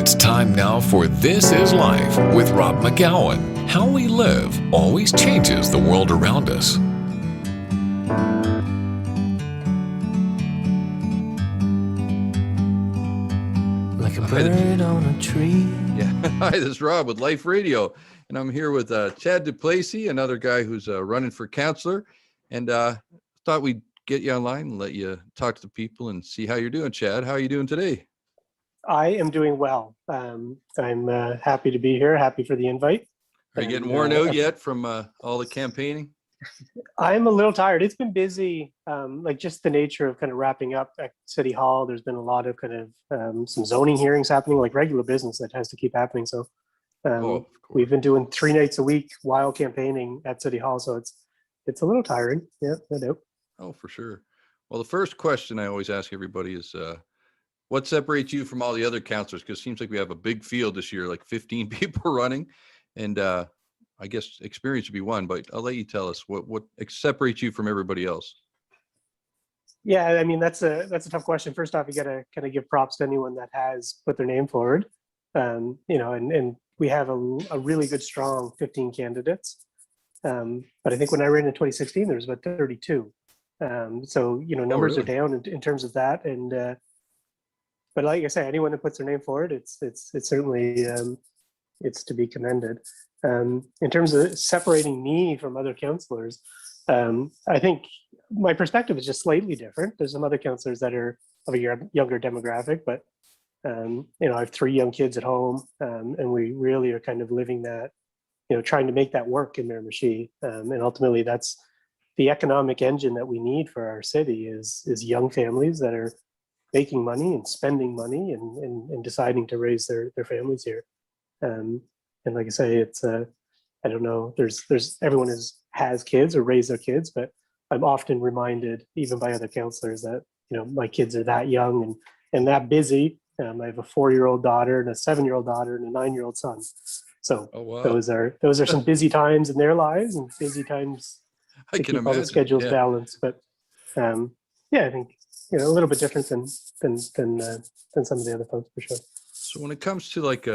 It's time now for This Is Life with Rob McGowan. How we live always changes the world around us. Like a bird on a tree. Yeah. Hi, this is Rob with Life Radio, and I'm here with Chad Duplessie, another guy who's running for counselor, and thought we'd get you online and let you talk to the people and see how you're doing. Chad, how are you doing today? I am doing well. I'm happy to be here, happy for the invite. Are you getting worn out yet from all the campaigning? I'm a little tired. It's been busy, like just the nature of kind of wrapping up at City Hall. There's been a lot of kind of some zoning hearings happening, like regular business that has to keep happening. So we've been doing 3 nights a week while campaigning at City Hall. So it's a little tiring. Yeah, no doubt. Oh, for sure. Well, the first question I always ask everybody is, what separates you from all the other counselors? Because it seems like we have a big field this year, like 15 people running, and I guess experience would be one, but I'll let you tell us what separates you from everybody else. Yeah, I mean, that's a tough question. First off, you got to kind of give props to anyone that has put their name forward. And we have a really good, strong 15 candidates. But I think when I ran in 2016, there was about 32. So, numbers are down in terms of that. And, but like I say, anyone that puts their name forward, it's certainly, it's to be commended. In terms of separating me from other counselors, I think my perspective is just slightly different. There's some other counselors that are of a younger demographic, but I have 3 young kids at home, and we really are kind of living that, trying to make that work in Miramichi. And ultimately, that's the economic engine that we need for our city is young families that are making money and spending money and deciding to raise their families here. And like I say, it's I don't know. There's everyone has kids or raised their kids, but I'm often reminded, even by other counselors, that my kids are that young and that busy. I have a 4-year-old daughter and a 7-year-old daughter and a 9-year-old son. So those are some busy times in their lives and busy times to keep all the schedules balanced. But I think a little bit different than some of the other folks for sure. So when it comes to like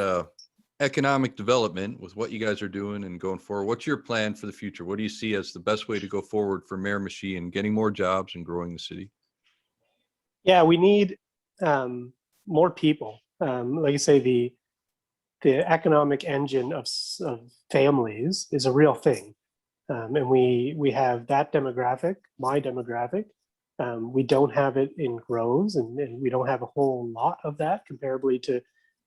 economic development with what you guys are doing and going forward, what's your plan for the future? What do you see as the best way to go forward for Miramichi and getting more jobs and growing the city? Yeah, we need more people. Like you say, the economic engine of families is a real thing, and we have that demographic, my demographic. We don't have it in Groves, and we don't have a whole lot of that comparably to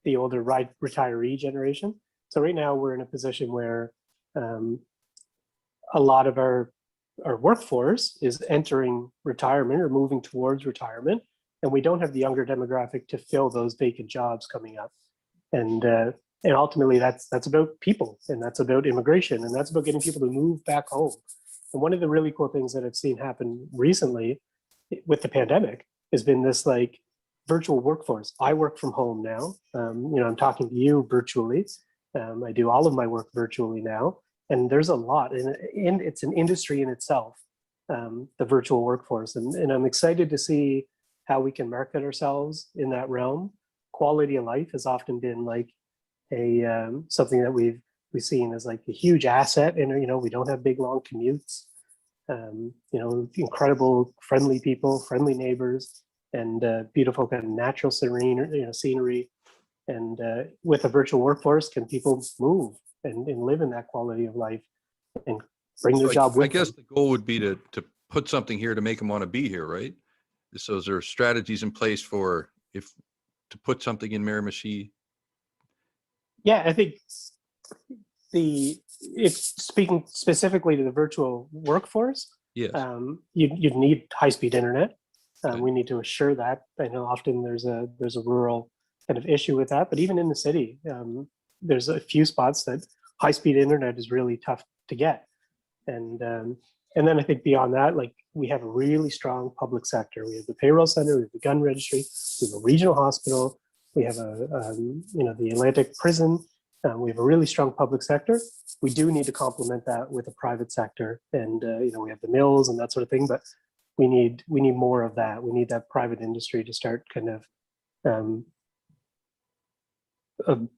the older retiree generation. So right now we're in a position where a lot of our workforce is entering retirement or moving towards retirement, and we don't have the younger demographic to fill those vacant jobs coming up. And ultimately that's about people, and that's about immigration, and that's about getting people to move back home. And one of the really cool things that I've seen happen recently with the pandemic has been this like virtual workforce. I work from home now. I'm talking to you virtually. I do all of my work virtually now, and there's a lot, and it's an industry in itself, the virtual workforce. And I'm excited to see how we can market ourselves in that realm. Quality of life has often been like a something that we've seen as like a huge asset, and we don't have big long commutes. Incredible, friendly people, friendly neighbors, and beautiful kind of natural scenery. And with a virtual workforce, can people move and live in that quality of life and bring their job with them? I guess the goal would be to put something here to make them want to be here, right? So is there strategies in place for to put something in Miramichi? Yeah, I think if speaking specifically to the virtual workforce, yes, you'd need high-speed internet. We need to assure that. I know often there's a rural kind of issue with that, but even in the city, there's a few spots that high-speed internet is really tough to get. And then I think beyond that, like we have a really strong public sector. We have the payroll center, we have the gun registry, we have a regional hospital, we have the Atlantic prison. We have a really strong public sector. We do need to complement that with a private sector, and we have the mills and that sort of thing. But we need more of that. We need that private industry to start kind of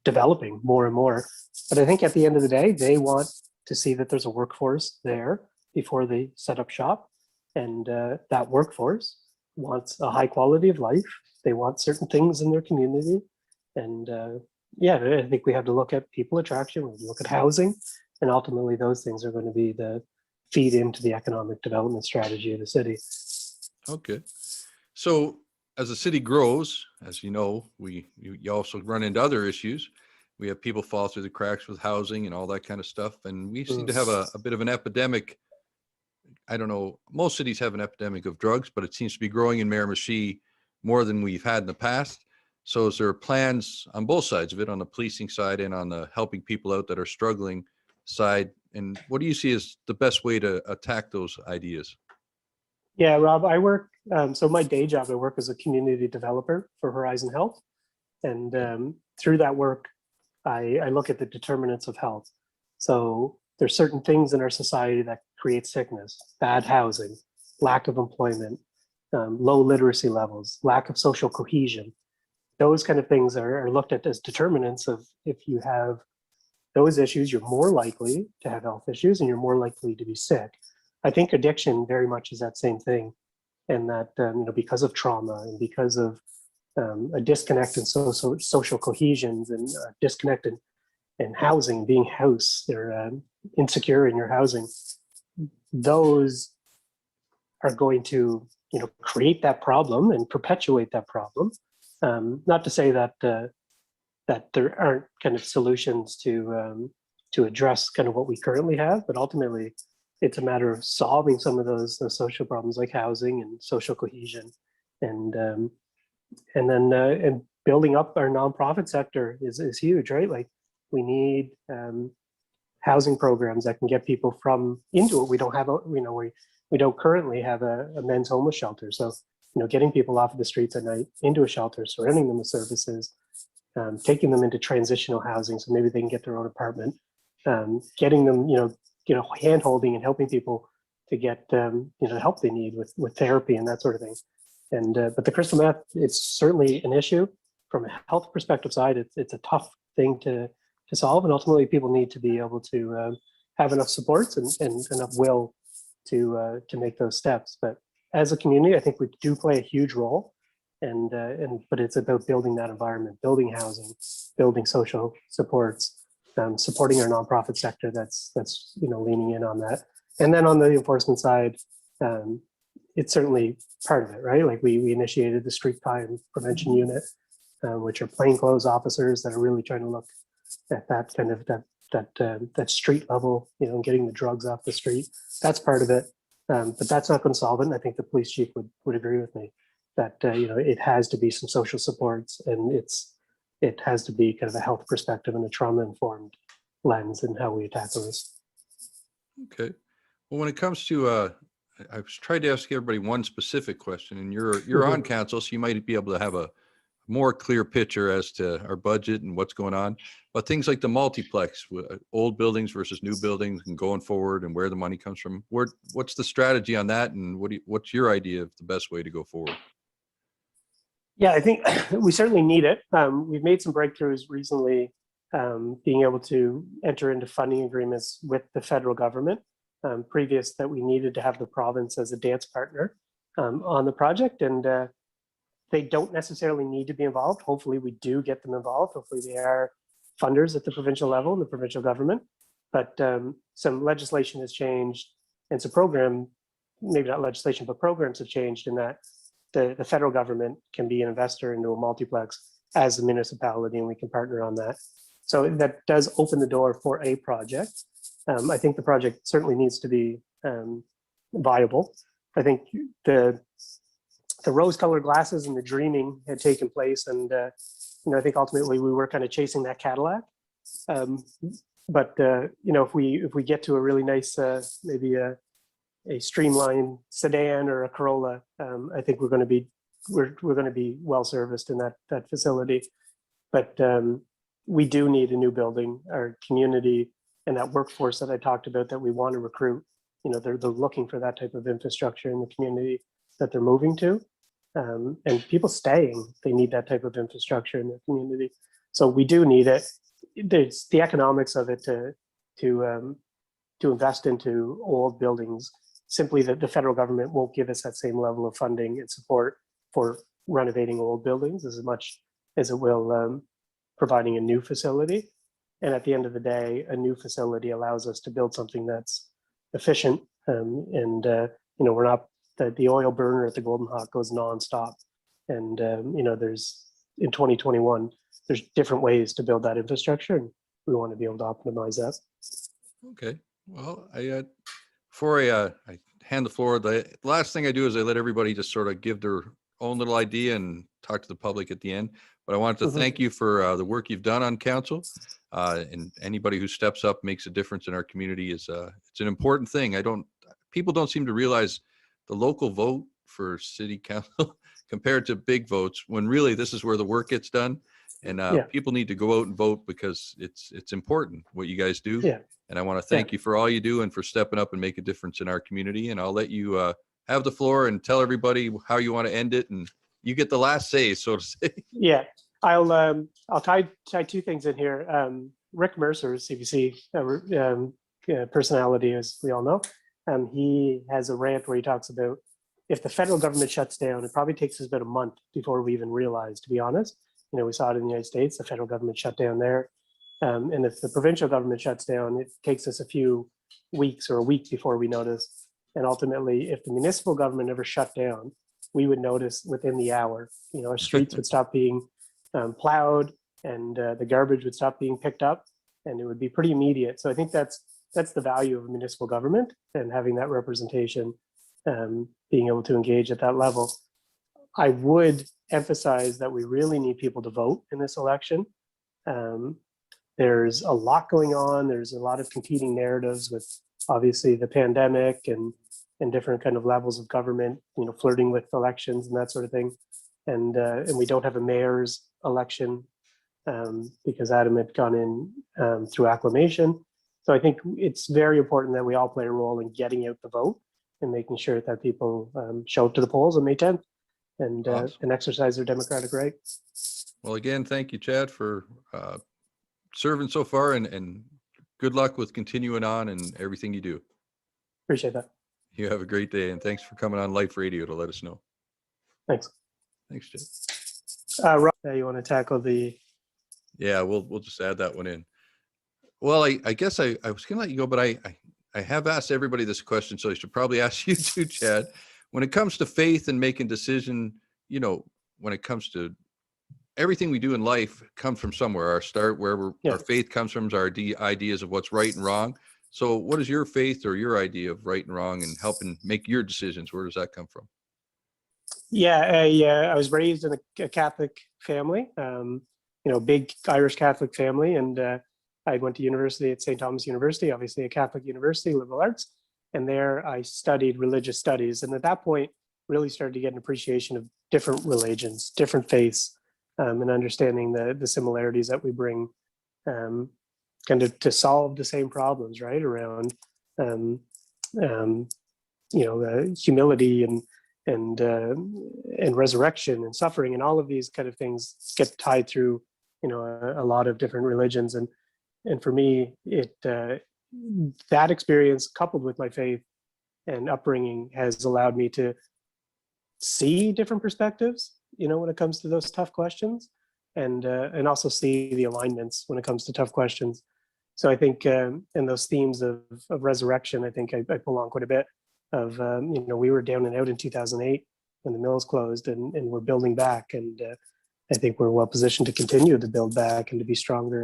developing more and more. But I think at the end of the day, they want to see that there's a workforce there before they set up shop. And that workforce wants a high quality of life. They want certain things in their community. And yeah, I think we have to look at people attraction, we have to look at housing, and ultimately those things are going to be the feed into the economic development strategy of the city. Okay. So as the city grows, as you know, you also run into other issues. We have people fall through the cracks with housing and all that kind of stuff. And we seem to have a bit of an epidemic. I don't know, most cities have an epidemic of drugs, but it seems to be growing in Miramichi more than we've had in the past. So is there plans on both sides of it, on the policing side and on the helping people out that are struggling side? And what do you see as the best way to attack those ideas? Yeah, Rob, I work, so my day job, I work as a community developer for Horizon Health. And through that work, I look at the determinants of health. So there's certain things in our society that create sickness: bad housing, lack of employment, low literacy levels, lack of social cohesion. Those kind of things are looked at as determinants of, if you have those issues, you're more likely to have health issues and you're more likely to be sick. I think addiction very much is that same thing. And that, because of trauma and because of a disconnect in social cohesions and disconnect in housing, being house, they're insecure in your housing, those are going to create that problem and perpetuate that problem. Not to say that that there aren't kind of solutions to address kind of what we currently have, but ultimately it's a matter of solving some of those social problems like housing and social cohesion, and then building up our nonprofit sector is huge, right? Like we need housing programs that can get people into it. We don't have we don't currently have a men's homeless shelter, so getting people off of the streets at night into a shelter, surrounding them with services, taking them into transitional housing so maybe they can get their own apartment, getting them hand holding and helping people to get the help they need with therapy and that sort of thing. And but the crystal meth, it's certainly an issue from a health perspective side. It's a tough thing to solve, and ultimately people need to be able to have enough supports and enough will to make those steps. But as a community, I think we do play a huge role, but it's about building that environment, building housing, building social supports, supporting our nonprofit sector that's leaning in on that. And then on the enforcement side, it's certainly part of it, right? Like we initiated the Street Crime Prevention Unit, which are plainclothes officers that are really trying to look at that kind of that street level, getting the drugs off the street. That's part of it, but that's not going to solve it. And I think the police chief would agree with me that it has to be some social supports, and it has to be kind of a health perspective and a trauma-informed lens in how we tackle this. Okay. Well, when it comes to, I've tried to ask everybody one specific question, and you're on council, so you might be able to have a more clear picture as to our budget and what's going on. But things like the multiplex, old buildings versus new buildings, and going forward, and where the money comes from. What's the strategy on that, and what's your idea of the best way to go forward? Yeah, I think we certainly need it. We've made some breakthroughs recently, being able to enter into funding agreements with the federal government. Previous that we needed to have the province as a dance partner on the project, and they don't necessarily need to be involved. Hopefully we do get them involved. Hopefully they are funders at the provincial level and the provincial government. But some legislation has changed, and some maybe not legislation, but programs have changed in that the federal government can be an investor into a multiplex as a municipality, and we can partner on that. So that does open the door for a project. I think the project certainly needs to be viable. I think the rose-colored glasses and the dreaming had taken place, and I think ultimately we were kind of chasing that Cadillac. But if we get to a really nice maybe a streamlined sedan or a Corolla, I think we're going to be well serviced in that facility. But we do need a new building. Our community and that workforce that I talked about that we want to recruit, they're looking for that type of infrastructure in the community that they're moving to. And people staying, they need that type of infrastructure in their community. So we do need it. There's the economics of it to invest into old buildings. Simply that the federal government won't give us that same level of funding and support for renovating old buildings as much as it will providing a new facility. And at the end of the day, a new facility allows us to build something that's efficient, and we're not the oil burner at the Golden Hawk goes nonstop. And there's in 2021, there's different ways to build that infrastructure, and we want to be able to optimize that. Okay. Well, before I hand the floor, the last thing I do is I let everybody just sort of give their own little idea and talk to the public at the end. But I wanted to thank you for the work you've done on council, and anybody who steps up makes a difference in our community is it's an important thing. People don't seem to realize the local vote for city council compared to big votes, when really this is where the work gets done. And people need to go out and vote because it's important what you guys do. Yeah. And I want to thank you for all you do and for stepping up and make a difference in our community. And I'll let you have the floor and tell everybody how you want to end it. And you get the last say, so to say. Yeah, I'll tie two things in here. Rick Mercer, CBC personality, as we all know, he has a rant where he talks about if the federal government shuts down, it probably takes us about a month before we even realize, to be honest. We saw it in the United States, the federal government shut down there. And if the provincial government shuts down, it takes us a few weeks or a week before we notice. And ultimately, if the municipal government ever shut down, we would notice within the hour. Our streets would stop being plowed, and the garbage would stop being picked up, and it would be pretty immediate. So I think that's the value of municipal government, and having that representation, being able to engage at that level. I would emphasize that we really need people to vote in this election. There's a lot going on. There's a lot of competing narratives with obviously the pandemic and different kind of levels of government, flirting with elections and that sort of thing. And we don't have a mayor's election because Adam had gone in through acclamation. So I think it's very important that we all play a role in getting out the vote and making sure that people show up to the polls on May 10th and exercise their democratic right. Well, again, thank you, Chad, for serving so far, and good luck with continuing on and everything you do. Appreciate that. You have a great day, and thanks for coming on Life Radio to let us know. Thanks. Thanks, Chad. Rob, you want to tackle the? Yeah, we'll just add that one in. Well, I guess I was gonna let you go, but I have asked everybody this question, so I should probably ask you too, Chad. When it comes to faith and making decision, when it comes to everything we do in life comes from somewhere. Our start, wherever our faith comes from, is our ideas of what's right and wrong. So what is your faith or your idea of right and wrong and helping make your decisions? Where does that come from? I was raised in a Catholic family, big Irish Catholic family. And I went to university at St. Thomas University, obviously a Catholic university, liberal arts. And there I studied religious studies. And at that point, really started to get an appreciation of different religions, different faiths, and understanding the similarities that we bring kind of to solve the same problems, right? Around, humility and resurrection and suffering, and all of these kind of things get tied through, a lot of different religions. And for me, that experience coupled with my faith and upbringing has allowed me to see different perspectives, when it comes to those tough questions, and also see the alignments when it comes to tough questions. So I think in those themes of resurrection, I think I pull on quite a bit of, we were down and out in 2008 when the mills closed, and we're building back. And I think we're well positioned to continue to build back and to be stronger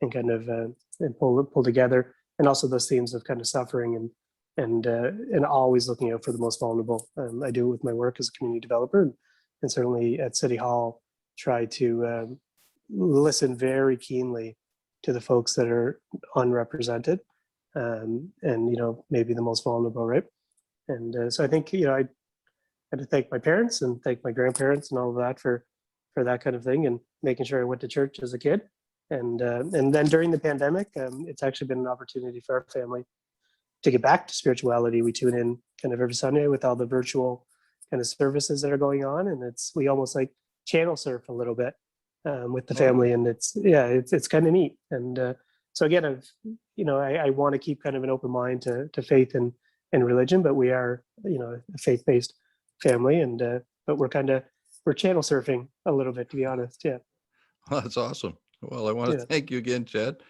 and kind of and pull together. And also those themes of kind of suffering and always looking out for the most vulnerable. I do it with my work as a community developer, and certainly at City Hall, try to listen very keenly to the folks that are unrepresented, and maybe the most vulnerable, right? And so I think I had to thank my parents and thank my grandparents and all of that for that kind of thing, and making sure I went to church as a kid. And then during the pandemic, it's actually been an opportunity for our family to get back to spirituality. We tune in kind of every Sunday with all the virtual kind of services that are going on, and we almost like channel surf a little bit with the family, and it's kind of neat. And so again, I want to keep kind of an open mind to faith and religion, but we are a faith-based family, and but we're channel surfing a little bit, to be honest. Yeah. Well, that's awesome. Well, I want to Yeah. thank you again, Chad,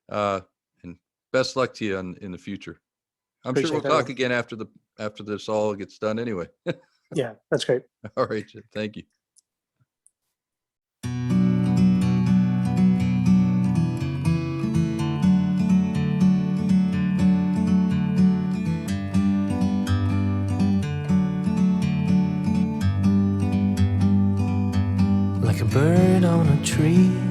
and best luck to you in the future. I'm sure Appreciate we'll that. talk again after this all gets done anyway. Yeah, that's great. All right, Chad. Thank you. Like a bird on a tree.